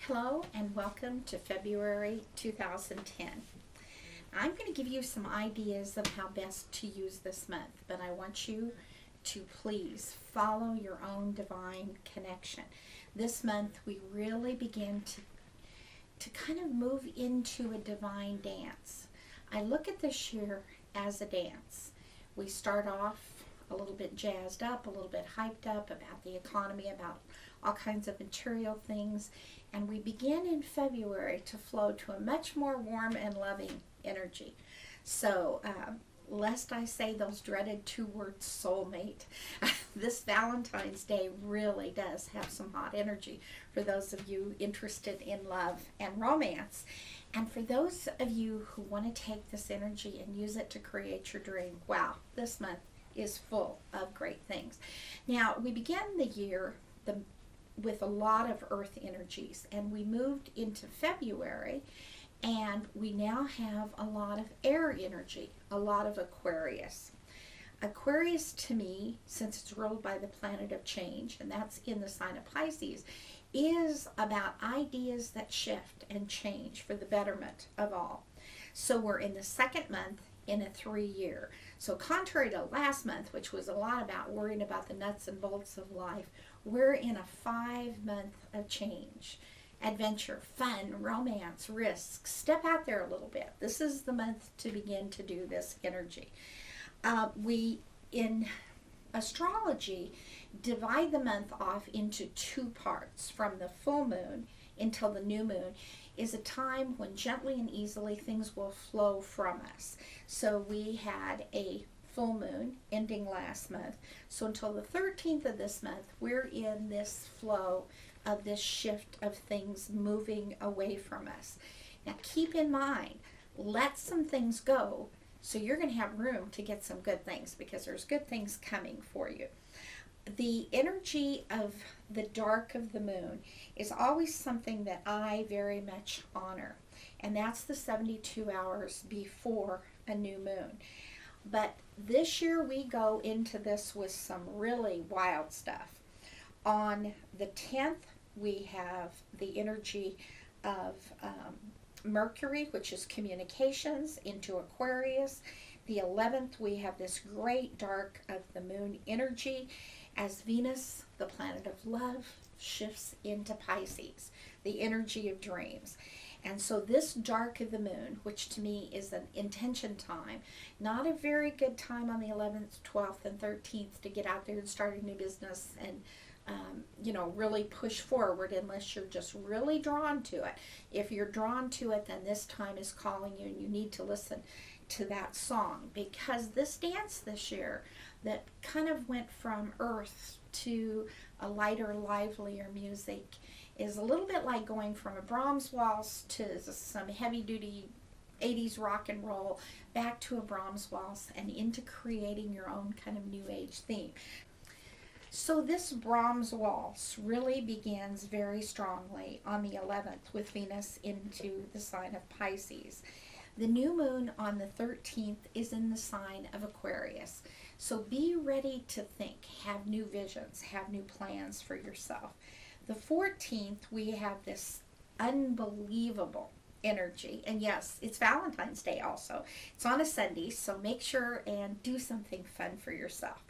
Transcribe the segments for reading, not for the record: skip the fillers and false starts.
Hello and welcome to February 2010. I'm going to give you some ideas of how best to use this month, but I want you to please follow your own divine connection. This month we really begin to kind of move into a divine dance. I look at this year as a dance. We start off a little bit jazzed up, a little bit hyped up about the economy, about all kinds of material things, and we begin in February to flow to a much more warm and loving energy. So, lest I say those dreaded two words soulmate, this Valentine's Day really does have some hot energy for those of you interested in love and romance. And for those of you who want to take this energy and use it to create your dream, wow, this month is full of great things. Now, we began the year with a lot of earth energies, and we moved into February, and we now have a lot of air energy, a lot of Aquarius. Aquarius, to me, since it's ruled by the planet of change, and that's in the sign of Pisces, is about ideas that shift and change for the betterment of all. So we're in the second month in a 3-year. So contrary to last month, which was a lot about worrying about the nuts and bolts of life, we're in a 5-month of change, adventure, fun, romance, risks. Step out there a little bit. This is the month to begin to do this energy. We, in astrology, divide the month off into 2 parts. From the full moon until the new moon is a time when gently and easily things will flow from us. So we had a full moon ending last month. So until the 13th of this month, we're in this flow of this shift of things moving away from us. Now keep in mind, let some things go so you're going to have room to get some good things, because there's good things coming for you. The energy of the dark of the moon is always something that I very much honor, and that's the 72 hours before a new moon. But this year we go into this with some really wild stuff. On the 10th, we have the energy of Mercury, which is communications, into Aquarius. The 11th, we have this great dark of the moon energy as Venus, the planet of love, shifts into Pisces, the energy of dreams. And so this dark of the moon, which to me is an intention time, not a very good time on the 11th, 12th, and 13th to get out there and start a new business and really push forward, unless you're just really drawn to it. If you're drawn to it, then this time is calling you, and you need to listen to that song, because this dance this year that kind of went from earth to a lighter, livelier music is a little bit like going from a Brahms waltz to some heavy-duty 80s rock and roll back to a Brahms waltz and into creating your own kind of new age theme. So this Brahms waltz really begins very strongly on the 11th with Venus into the sign of Pisces. The new moon on the 13th is in the sign of Aquarius. So be ready to think, have new visions, have new plans for yourself. The 14th, we have this unbelievable energy. And yes, it's Valentine's Day also. It's on a Sunday, so make sure and do something fun for yourself.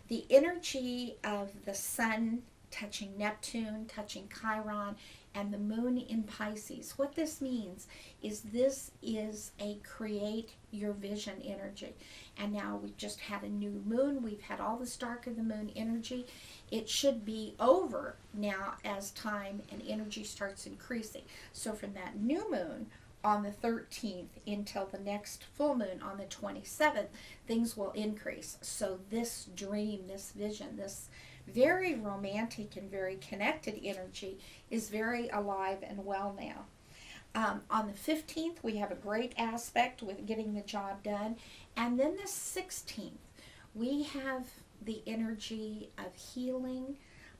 The energy of the sun touching Neptune, touching Chiron, and the moon in Pisces. What this means is this is a create your vision energy. And now we've just had a new moon. We've had all this dark of the moon energy. It should be over now as time and energy starts increasing. So from that new moon on the 13th until the next full moon on the 27th, things will increase. So this dream, this vision, this very romantic and very connected energy is very alive and well now. On the 15th, we have a great aspect with getting the job done. And then the 16th, we have the energy of healing,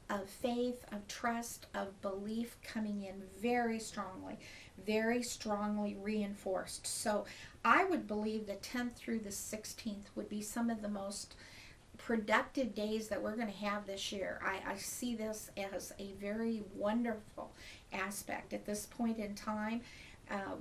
of faith, of trust, of belief coming in very strongly reinforced. So I would believe the 10th through the 16th would be some of the most productive days that we're going to have this year. I see this as a very wonderful aspect. At this point in time,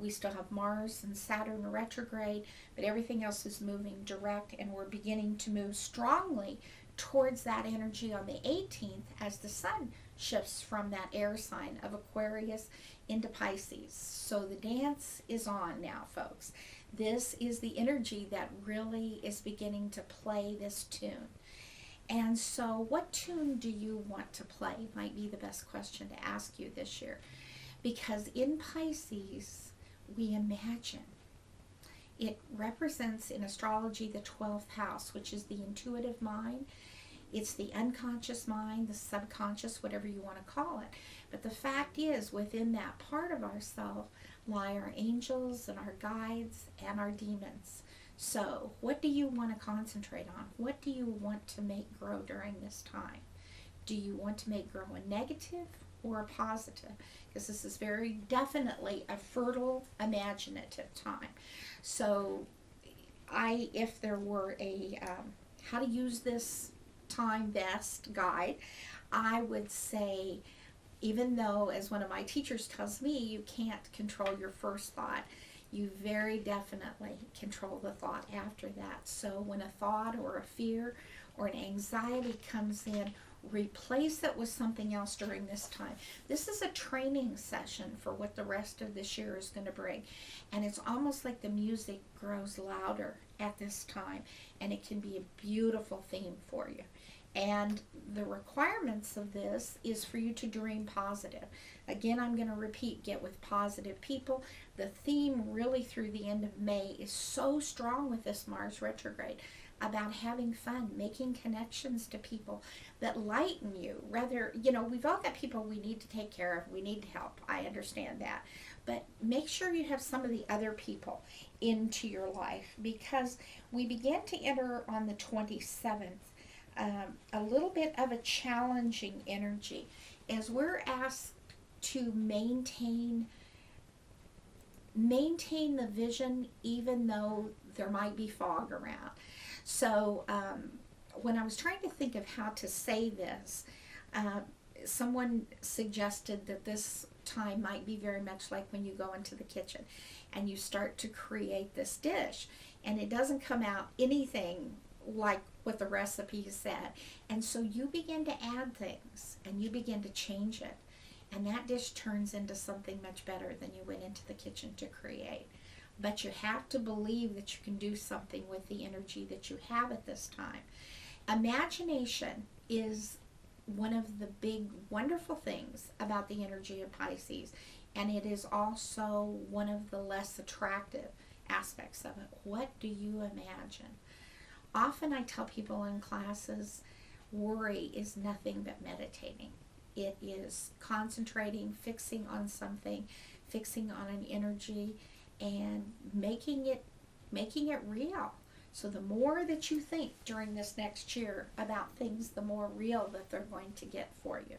we still have Mars and Saturn retrograde, but everything else is moving direct, and we're beginning to move strongly towards that energy on the 18th as the sun shifts from that air sign of Aquarius into Pisces. So the dance is on now, folks. This is the energy that really is beginning to play this tune. And so what tune do you want to play might be the best question to ask you this year. Because in Pisces, we imagine. It represents in astrology the 12th house, which is the intuitive mind. It's the unconscious mind, the subconscious, whatever you want to call it. But the fact is, within that part of ourselves lie our angels and our guides and our demons. So what do you want to concentrate on? What do you want to make grow during this time? Do you want to make grow a negative or a positive? Because this is very definitely a fertile, imaginative time. So if there were a how to use this time best guide, I would say, even though, as one of my teachers tells me, you can't control your first thought, you very definitely control the thought after that. So when a thought or a fear or an anxiety comes in, replace it with something else during this time. This is a training session for what the rest of this year is going to bring. And it's almost like the music grows louder at this time, and it can be a beautiful theme for you. And the requirements of this is for you to dream positive. Again, I'm going to repeat, get with positive people. The theme really through the end of May is so strong with this Mars retrograde about having fun, making connections to people that lighten you. Rather, we've all got people we need to take care of, we need to help. I understand that. But make sure you have some of the other people into your life, because we begin to enter on the 27th. A little bit of a challenging energy as we're asked to maintain the vision even though there might be fog around. So when I was trying to think of how to say this, someone suggested that this time might be very much like when you go into the kitchen and you start to create this dish, and it doesn't come out anything like what the recipe said. And so you begin to add things and you begin to change it. And that dish turns into something much better than you went into the kitchen to create. But you have to believe that you can do something with the energy that you have at this time. Imagination is one of the big, wonderful things about the energy of Pisces. And it is also one of the less attractive aspects of it. What do you imagine? Often I tell people in classes, worry is nothing but meditating. It is concentrating, fixing on something, fixing on an energy, and making it real. So the more that you think during this next year about things, the more real that they're going to get for you.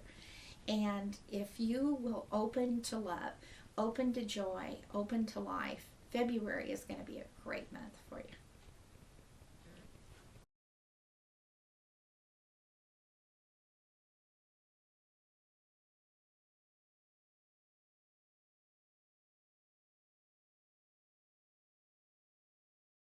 And if you will open to love, open to joy, open to life, February is going to be a great month